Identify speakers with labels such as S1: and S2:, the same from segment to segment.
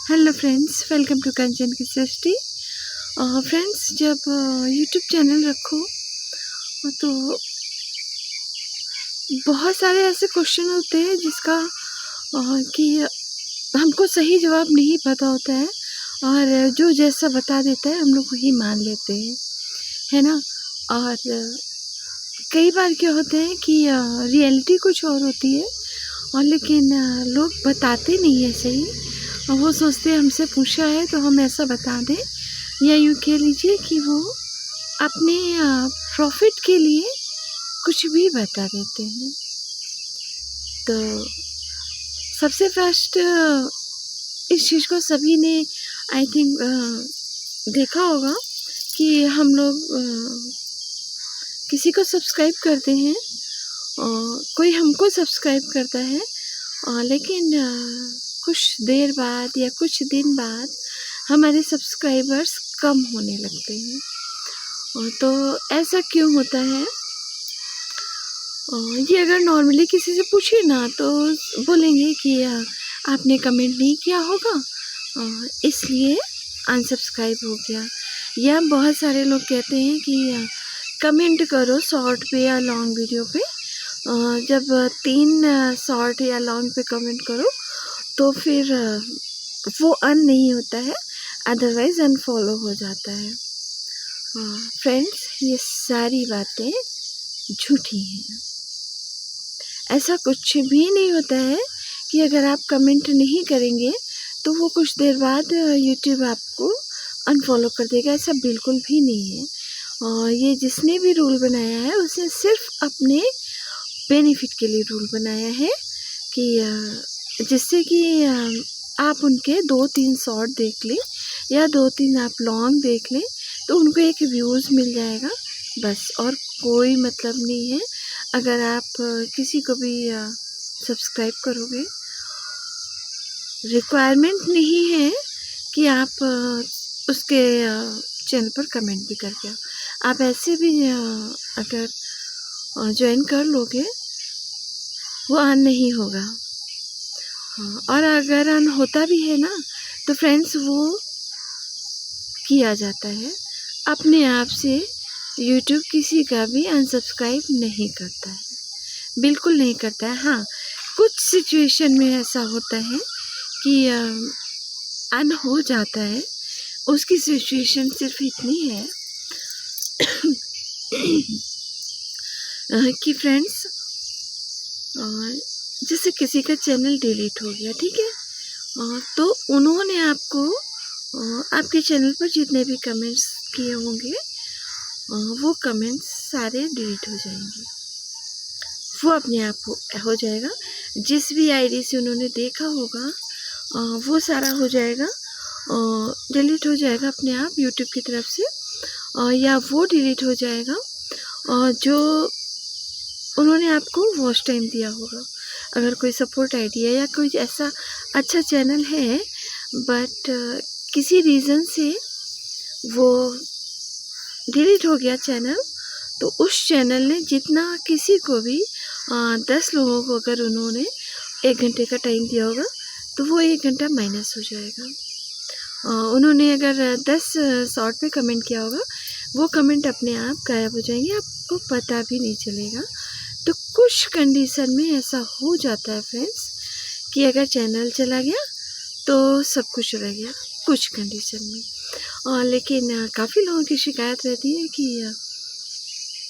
S1: Hello friends, welcome to कंचन की सृष्टि। Friends, जब YouTube channel रखो तो बहुत सारे ऐसे क्वेश्चन होते हैं जिसका कि हमको सही जवाब नहीं पता होता है और जो जैसा बता देता है हम लोग वही मान लेते हैं, है ना। और कई बार क्या होता है कि रियलिटी कुछ और होती है और लेकिन लोग बताते नहीं है सही, और वो सोचते हैं हमसे पूछा है तो हम ऐसा बता दें, या यूँ कह लीजिए कि वो अपने प्रॉफिट के लिए कुछ भी बता देते हैं। तो सबसे फर्स्ट इस चीज़ को सभी ने आई थिंक देखा होगा कि हम लोग किसी को सब्सक्राइब करते हैं और कोई हमको सब्सक्राइब करता है, लेकिन कुछ देर बाद या कुछ दिन बाद हमारे सब्सक्राइबर्स कम होने लगते हैं। तो ऐसा क्यों होता है? ये अगर नॉर्मली किसी से पूछिए ना तो बोलेंगे कि आपने कमेंट नहीं किया होगा इसलिए अनसब्सक्राइब हो गया। या बहुत सारे लोग कहते हैं कि कमेंट करो शॉर्ट पे या लॉन्ग वीडियो पे, जब 3 शॉर्ट या लॉन्ग पे कमेंट करो तो फिर वो अन नहीं होता है, अदरवाइज़ अनफॉलो हो जाता है। फ्रेंड्स, ये सारी बातें झूठी हैं। ऐसा कुछ भी नहीं होता है कि अगर आप कमेंट नहीं करेंगे तो वो कुछ देर बाद यूट्यूब आपको अनफॉलो कर देगा, ऐसा बिल्कुल भी नहीं है। और ये जिसने भी रूल बनाया है उसने सिर्फ अपने बेनिफिट के लिए रूल बनाया है कि जिससे कि आप उनके 2-3 शॉर्ट देख लें या 2-3 आप लॉन्ग देख लें तो उनको एक व्यूज़ मिल जाएगा, बस, और कोई मतलब नहीं है। अगर आप किसी को भी सब्सक्राइब करोगे, रिक्वायरमेंट नहीं है कि आप उसके चैनल पर कमेंट भी करके आप ऐसे भी अगर ज्वाइन कर लोगे वो अन नहीं होगा। हाँ, और अगर अन होता भी है ना तो फ्रेंड्स वो किया जाता है अपने आप से। यूट्यूब किसी का भी अनसब्सक्राइब नहीं करता है, बिल्कुल नहीं करता है। हाँ, कुछ सिचुएशन में ऐसा होता है कि अन हो जाता है, उसकी सिचुएशन सिर्फ इतनी है कि फ्रेंड्स, जैसे किसी का चैनल डिलीट हो गया, ठीक है, तो उन्होंने आपको आपके चैनल पर जितने भी कमेंट्स किए होंगे वो कमेंट्स सारे डिलीट हो जाएंगे, वो अपने आप हो जाएगा। जिस भी आईडी से उन्होंने देखा होगा वो सारा हो जाएगा, डिलीट हो जाएगा अपने आप यूट्यूब की तरफ से, या वो डिलीट हो जाएगा जो उन्होंने आपको वॉच टाइम दिया होगा। अगर कोई सपोर्ट आईडी है या कोई ऐसा अच्छा चैनल है बट किसी रीज़न से वो डिलीट हो गया चैनल, तो उस चैनल ने जितना किसी को भी 10 लोगों को अगर उन्होंने 1 घंटे का टाइम दिया होगा तो वो 1 घंटा माइनस हो जाएगा। उन्होंने अगर 10 शॉर्ट पे कमेंट किया होगा वो कमेंट अपने आप गायब हो जाएंगे, आपको पता भी नहीं चलेगा। तो कुछ कंडीशन में ऐसा हो जाता है फ्रेंड्स कि अगर चैनल चला गया तो सब कुछ चला गया, कुछ कंडीशन में। लेकिन काफ़ी लोगों की शिकायत रहती है कि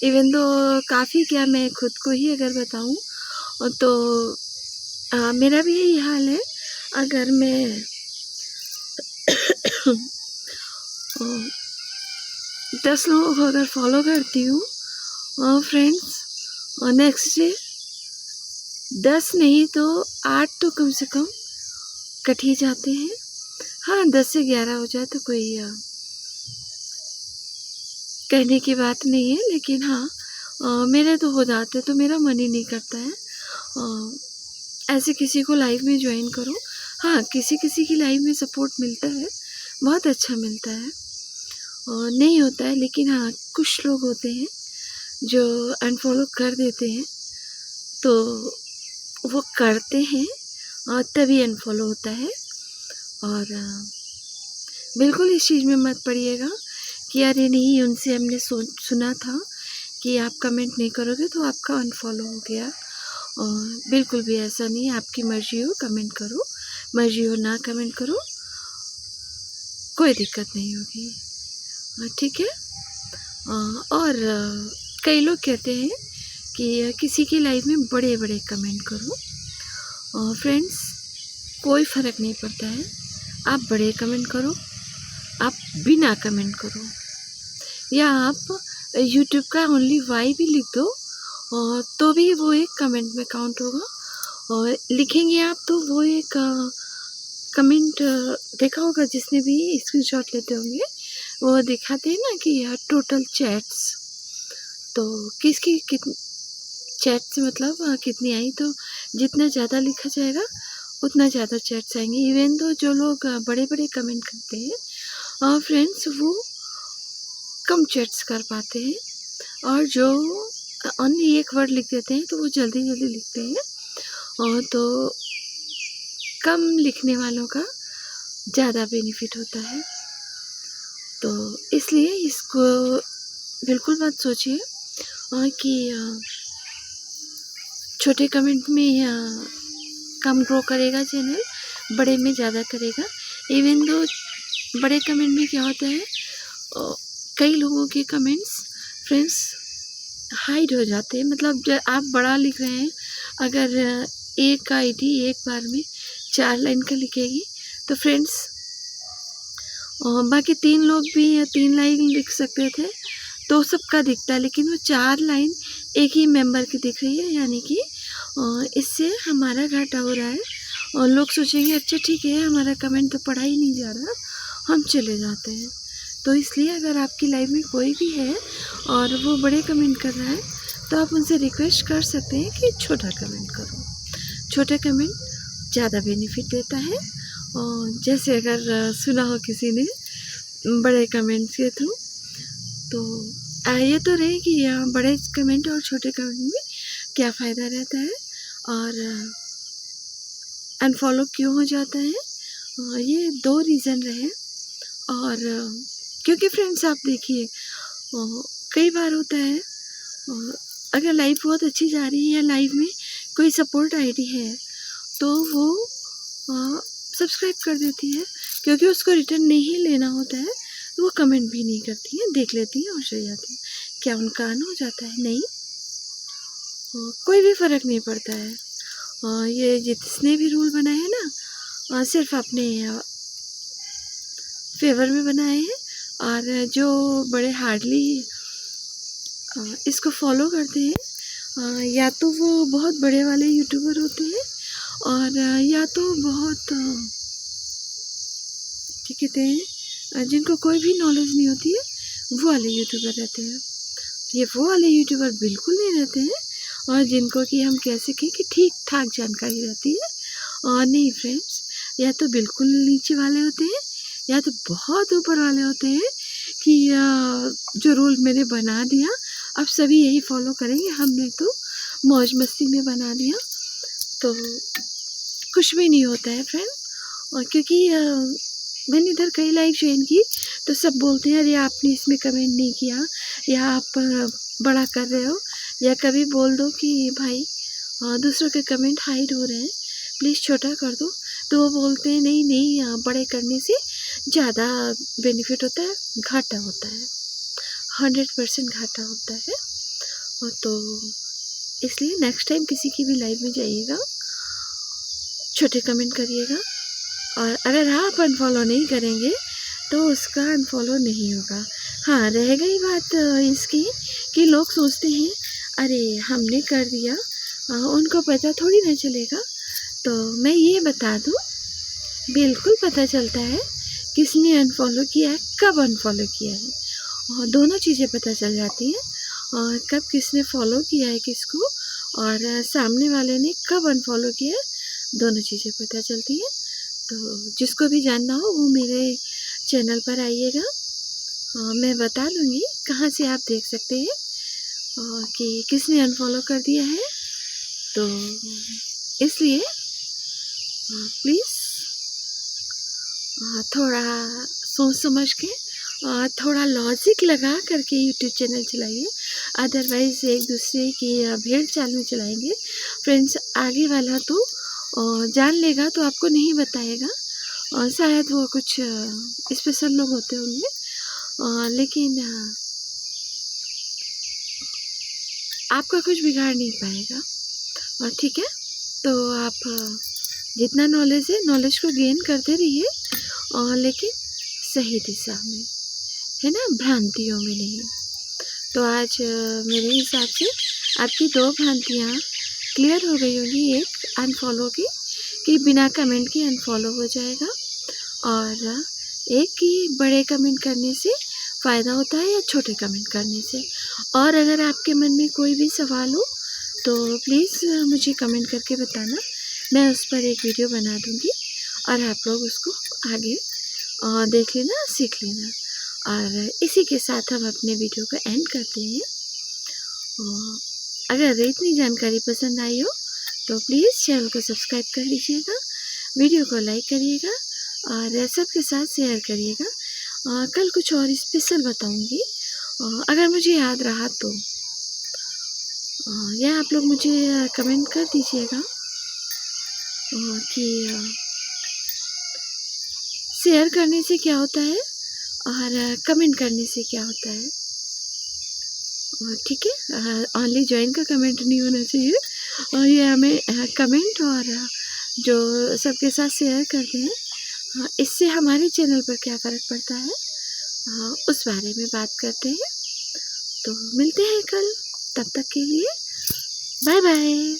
S1: इवन दो काफ़ी क्या, मैं खुद को ही अगर बताऊं तो मेरा भी यही हाल है। अगर मैं 10 लोगों को अगर फॉलो करती हूँ फ्रेंड्स, और नेक्स्ट डे 10 नहीं तो 8 तो कम से कम कट ही जाते हैं। हाँ, 10 से 11 हो जाए तो कोई कहने की बात नहीं है, लेकिन हाँ मेरे तो हो जाते, तो मेरा मन ही नहीं करता है ऐसे किसी को लाइव में ज्वाइन करो। हाँ, किसी किसी की लाइव में सपोर्ट मिलता है, बहुत अच्छा मिलता है, और नहीं होता है, लेकिन हाँ कुछ लोग होते हैं जो अनफॉलो कर देते हैं, तो वो करते हैं और तभी अनफॉलो होता है। और बिल्कुल इस चीज़ में मत पड़िएगा कि अरे नहीं, उनसे हमने सुना था कि आप कमेंट नहीं करोगे तो आपका अनफॉलो हो गया। और बिल्कुल भी ऐसा नहीं है, आपकी मर्ज़ी हो कमेंट करो, मर्ज़ी हो ना कमेंट करो, कोई दिक्कत नहीं होगी। ठीक है। और कई लोग कहते हैं कि किसी की लाइफ में बड़े बड़े कमेंट करो। फ्रेंड्स, कोई फ़र्क नहीं पड़ता है, आप बड़े कमेंट करो, आप बिना कमेंट करो, या आप यूट्यूब का ओनली वाई भी लिख दो तो भी वो एक कमेंट में काउंट होगा। और लिखेंगे आप तो वो एक कमेंट देखा होगा जिसने भी स्क्रीनशॉट लेते होंगे, वो दिखाते हैं ना कि टोटल चैट्स, तो किसकी कितनी चैट्स मतलब कितनी आई, तो जितना ज़्यादा लिखा जाएगा उतना ज़्यादा चैट्स आएंगे। इवन तो जो लोग बड़े बड़े कमेंट करते हैं फ्रेंड्स, वो कम चैट्स कर पाते हैं, और जो ओनली एक वर्ड लिख देते हैं तो वो जल्दी जल्दी लिखते हैं, और तो कम लिखने वालों का ज़्यादा बेनिफिट होता है। तो इसलिए इसको बिल्कुल मत सोचिए कि छोटे कमेंट में कम ग्रो करेगा चैनल, बड़े में ज़्यादा करेगा। इवन दो बड़े कमेंट में क्या होता है, कई लोगों के कमेंट्स फ्रेंड्स हाइड हो जाते हैं। मतलब जब आप बड़ा लिख रहे हैं, अगर एक आईडी एक बार में 4 लाइन का लिखेगी तो फ्रेंड्स बाकी 3 लोग भी 3 लाइन लिख सकते थे तो सबका दिखता है, लेकिन वो 4 लाइन एक ही मेंबर की दिख रही है, यानी कि इससे हमारा घाटा हो रहा है। और लोग सोचेंगे अच्छा ठीक है, हमारा कमेंट तो पढ़ा ही नहीं जा रहा, हम चले जाते हैं। तो इसलिए अगर आपकी लाइफ में कोई भी है और वो बड़े कमेंट कर रहा है तो आप उनसे रिक्वेस्ट कर सकते हैं कि छोटा कमेंट करो। छोटा कमेंट ज़्यादा बेनिफिट देता है। और जैसे अगर सुना हो किसी ने बड़े कमेंट के थ्रू, तो ये तो रहे कि बड़े कमेंट और छोटे कमेंट में क्या फ़ायदा रहता है और अनफॉलो क्यों हो जाता है। ये 2 रीज़न रहे। और क्योंकि फ्रेंड्स आप देखिए, कई बार होता है अगर लाइफ बहुत अच्छी जा रही है या लाइफ में कोई सपोर्ट आईडी है तो वो सब्सक्राइब कर देती है, क्योंकि उसको रिटर्न नहीं लेना होता है तो वो कमेंट भी नहीं करती हैं, देख लेती हैं और चली जाती हैं। क्या उनका अन हो जाता है? नहीं, कोई भी फ़र्क नहीं पड़ता है। ये जिसने भी रूल बनाए हैं ना, सिर्फ अपने फेवर में बनाए हैं, और जो बड़े हार्डली इसको फॉलो करते हैं या तो वो बहुत बड़े वाले यूट्यूबर होते हैं और या तो बहुत क्या कहते हैं जिनको कोई भी नॉलेज नहीं होती है, वो वाले यूट्यूबर रहते हैं। ये वो वाले यूट्यूबर बिल्कुल नहीं रहते हैं, और जिनको कि हम कह सकें कि ठीक ठाक जानकारी रहती है। और नहीं फ्रेंड्स, या तो बिल्कुल नीचे वाले होते हैं या तो बहुत ऊपर वाले होते हैं कि जो रूल मैंने बना दिया अब सभी यही फॉलो करेंगे, हमने तो मौज मस्ती में बना दिया, तो कुछ भी नहीं होता है फ्रेंड। और क्योंकि मैंने इधर कई लाइव ज्वाइन की तो सब बोलते हैं अरे आपने इसमें कमेंट नहीं किया, या आप बड़ा कर रहे हो, या कभी बोल दो कि भाई दूसरों के कमेंट हाइड हो रहे हैं, प्लीज़ छोटा कर दो। तो वो बोलते हैं नहीं नहीं, बड़े करने से ज़्यादा बेनिफिट होता है, घाटा होता है, 100% घाटा होता है। और तो इसलिए नेक्स्ट टाइम किसी की भी लाइव में जाइएगा, छोटे कमेंट करिएगा, और अगर आप अनफॉलो नहीं करेंगे तो उसका अनफॉलो नहीं होगा। हाँ, रह गई बात इसकी कि लोग सोचते हैं अरे हमने कर दिया, उनको पता थोड़ी ना चलेगा। तो मैं ये बता दूँ, बिल्कुल पता चलता है किसने अनफॉलो किया है, कब अनफॉलो किया है, और दोनों चीज़ें पता चल जाती हैं। और कब किसने फॉलो किया है किसको, और सामने वाले ने कब अनफॉलो किया है, दोनों चीज़ें पता चलती हैं। तो जिसको भी जानना हो वो मेरे चैनल पर आइएगा, मैं बता दूँगी कहाँ से आप देख सकते हैं कि किसने अनफॉलो कर दिया है। तो इसलिए प्लीज़ थोड़ा सोच समझ के थोड़ा लॉजिक लगा करके यूट्यूब चैनल चलाइए। अदरवाइज़ एक दूसरे की भेड़ चाल में चलाएंगे फ्रेंड्स, आगे वाला तो जान लेगा तो आपको नहीं बताएगा। शायद वो कुछ स्पेशल लोग होते होंगे, लेकिन आपका कुछ बिगाड़ नहीं पाएगा। ठीक है, तो आप जितना नॉलेज है नॉलेज को गेन करते रहिए, लेकिन सही दिशा में, है ना, भ्रांतियों में नहीं। तो आज मेरे हिसाब से आपकी 2 भ्रांतियाँ क्लियर हो गई होगी। एक अनफॉलो की कि बिना कमेंट के अनफॉलो हो जाएगा, और एक कि बड़े कमेंट करने से फ़ायदा होता है या छोटे कमेंट करने से। और अगर आपके मन में कोई भी सवाल हो तो प्लीज़ मुझे कमेंट करके बताना, मैं उस पर एक वीडियो बना दूँगी और आप लोग उसको आगे देख लेना, सीख लेना। और इसी के साथ हम अपने वीडियो को एंड करते हैं। अगर इतनी जानकारी पसंद आई हो तो प्लीज़ चैनल को सब्सक्राइब कर लीजिएगा, वीडियो को लाइक करिएगा और सबके साथ शेयर करिएगा। कल कुछ और स्पेशल बताऊंगी, अगर मुझे याद रहा तो, या आप लोग मुझे कमेंट कर दीजिएगा कि शेयर करने से क्या होता है और कमेंट करने से क्या होता है। ठीक है, ओनली ज्वाइन का कमेंट नहीं होना चाहिए, और ये हमें कमेंट और जो सबके साथ शेयर करते हैं, इससे हमारे चैनल पर क्या फ़र्क पड़ता है, उस बारे में बात करते हैं। तो मिलते हैं कल, तब तक के लिए बाय बाय।